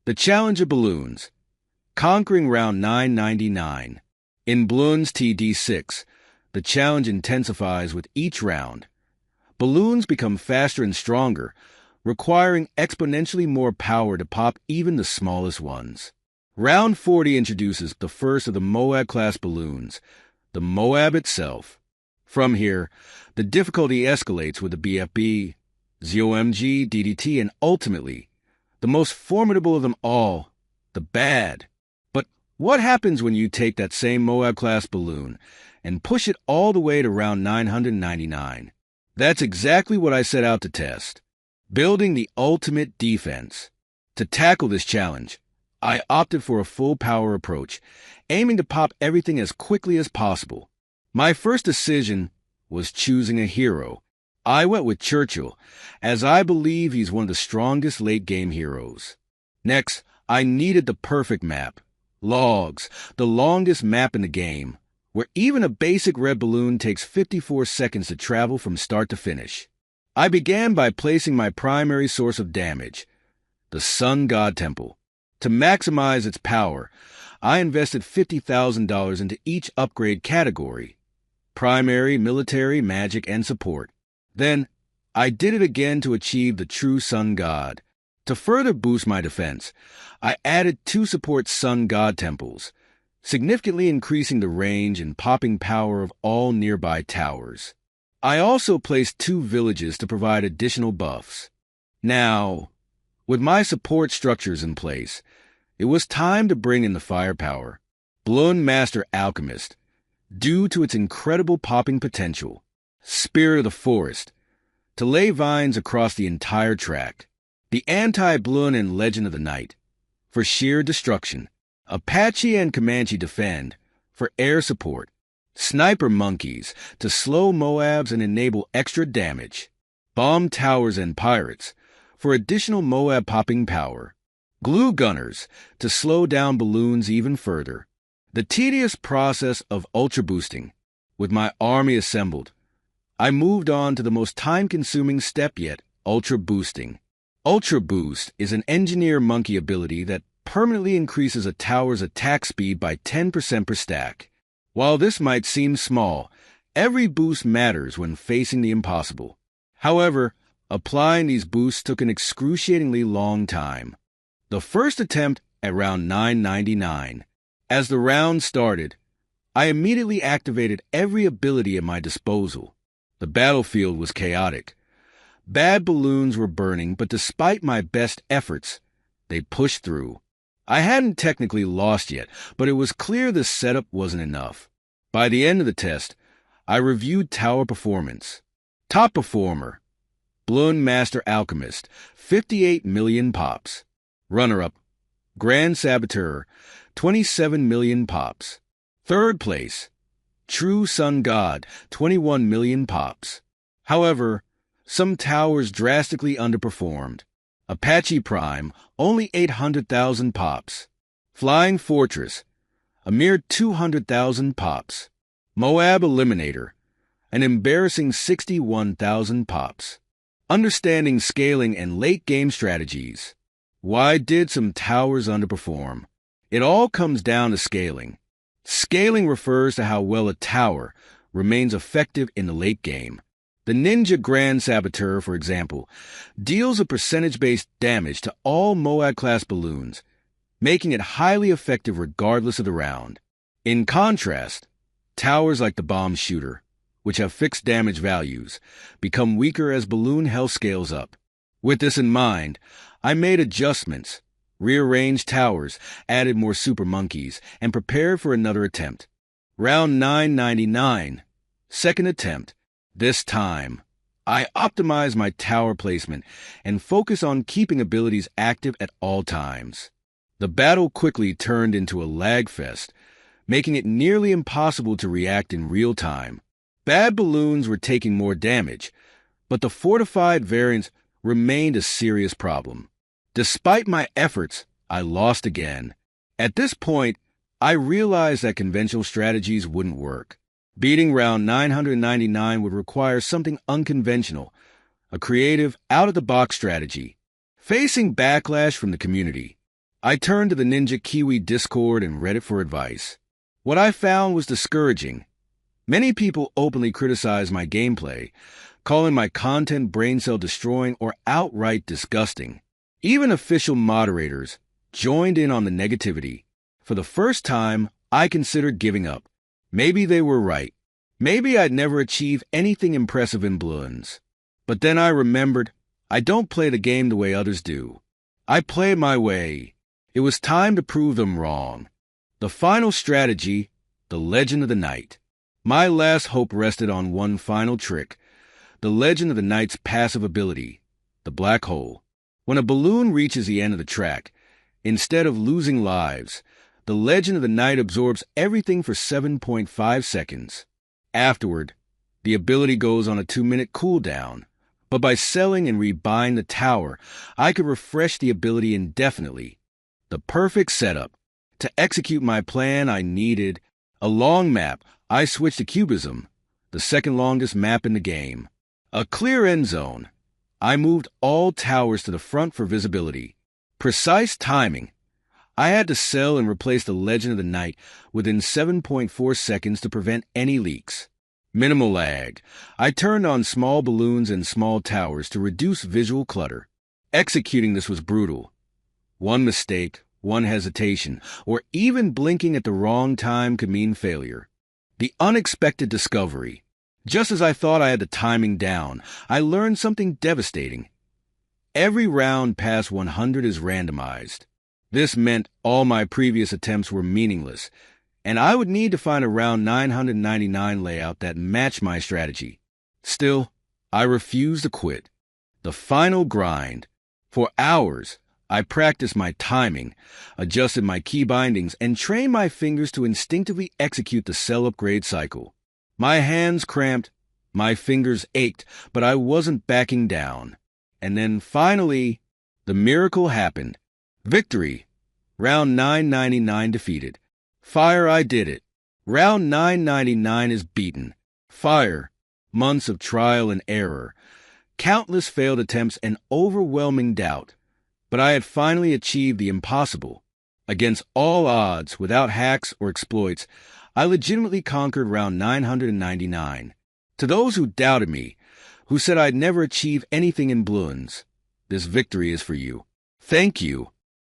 The Challenge of Balloons. Conquering round 999. In Bloons TD 6, the challenge intensifies with each round. Balloons become faster and stronger, requiring exponentially more power to pop even the smallest ones. Round 40 introduces the first of the Moab-class balloons, the Moab itself. From here, the difficulty escalates with the BFB, ZOMG, DDT, and ultimately, the most formidable of them all, the Bad. But what happens when you take that same Moab-class balloon and push it all the way to round 999? That's exactly what I set out to test. Building the ultimate defense. To tackle this challenge, I opted for a full power approach, aiming to pop everything as quickly as possible. My first decision was choosing a hero. I went with Churchill, as I believe he's one of the strongest late-game heroes. Next, I needed the perfect map. Logs, the longest map in the game, where even a basic red balloon takes 54 seconds to travel from start to finish. I began by placing my primary source of damage, the Sun God Temple. To maximize its power, I invested $50,000 into each upgrade category: primary, military, magic, and support. Then, I did it again to achieve the true Sun God. To further boost my defense, I added 2 support Sun God temples, significantly increasing the range and popping power of all nearby towers. I also placed 2 villages to provide additional buffs. Now, with my support structures in place, it was time to bring in the firepower. Bloon Master Alchemist, due to its incredible popping potential. Spirit of the Forest, to lay vines across the entire tract. The Anti-Bloon and Legend of the Night, for sheer destruction. Apache and Comanche Defend, for air support. Sniper Monkeys, to slow Moabs and enable extra damage. Bomb Towers and Pirates, for additional Moab popping power. Glue Gunners, to slow down balloons even further. The tedious process of ultra boosting. With my army assembled, I moved on to the most time-consuming step yet, ultra boosting. Ultra Boost is an engineer monkey ability that permanently increases a tower's attack speed by 10% per stack. While this might seem small, every boost matters when facing the impossible. However, applying these boosts took an excruciatingly long time. The first attempt at round 999. As the round started, I immediately activated every ability at my disposal. The battlefield was chaotic. Bad balloons were burning, but despite my best efforts, they pushed through. I hadn't technically lost yet, but it was clear the setup wasn't enough. By the end of the test, I reviewed tower performance. Top performer, Bloon Master Alchemist, 58 million pops. Runner-up, Grand Saboteur, 27 million pops. Third place, True Sun God, 21 million pops. However, some towers drastically underperformed. Apache Prime, only 800,000 pops. Flying Fortress, a mere 200,000 pops. Moab Eliminator, an embarrassing 61,000 pops. Understanding scaling and late-game strategies. Why did some towers underperform? It all comes down to scaling. Scaling refers to how well a tower remains effective in the late game. The Ninja Grand Saboteur, for example, deals a percentage-based damage to all Moab-class balloons, making it highly effective regardless of the round. In contrast, towers like the Bomb Shooter, which have fixed damage values, become weaker as balloon health scales up. With this in mind, I made adjustments, rearranged towers, added more super monkeys, and prepared for another attempt. Round 999, second attempt. This time, I optimized my tower placement and focused on keeping abilities active at all times. The battle quickly turned into a lag fest, making it nearly impossible to react in real time. Bad balloons were taking more damage, but the fortified variants remained a serious problem. Despite my efforts, I lost again. At this point, I realized that conventional strategies wouldn't work. Beating round 999 would require something unconventional, a creative, out-of-the-box strategy. Facing backlash from the community, I turned to the Ninja Kiwi Discord and read it for advice. What I found was discouraging. Many people openly criticized my gameplay, calling my content brain cell destroying or outright disgusting. Even official moderators joined in on the negativity. For the first time, I considered giving up. Maybe they were right. Maybe I'd never achieve anything impressive in Bloons. But then I remembered, I don't play the game the way others do. I play my way. It was time to prove them wrong. The final strategy, the Legend of the Night. My last hope rested on one final trick, the Legend of the Night's passive ability, the black hole. When a balloon reaches the end of the track, instead of losing lives, the Legend of the Night absorbs everything for 7.5 seconds. Afterward, the ability goes on a 2-minute cooldown, but by selling and rebuying the tower, I could refresh the ability indefinitely. The perfect setup. To execute my plan, I needed a long map. I switched to Cubism, the second longest map in the game. A clear end zone. I moved all towers to the front for visibility. Precise timing. I had to sell and replace the Legend of the Night within 7.4 seconds to prevent any leaks. Minimal lag. I turned on small balloons and small towers to reduce visual clutter. Executing this was brutal. One mistake, one hesitation, or even blinking at the wrong time could mean failure. The unexpected discovery. Just as I thought I had the timing down, I learned something devastating. Every round past 100 is randomized. This meant all my previous attempts were meaningless, and I would need to find a round 999 layout that matched my strategy. Still, I refused to quit. The final grind. For hours, I practiced my timing, adjusted my key bindings, and trained my fingers to instinctively execute the cell upgrade cycle. My hands cramped, my fingers ached, but I wasn't backing down. And then finally, the miracle happened. Victory. Round 999 defeated. Fire, I did it. Round 999 is beaten. Fire. Months of trial and error. Countless failed attempts and overwhelming doubt. But I had finally achieved the impossible. Against all odds, without hacks or exploits, I legitimately conquered round 999. To those who doubted me, who said I'd never achieve anything in Bloons, this victory is for you. Thank you.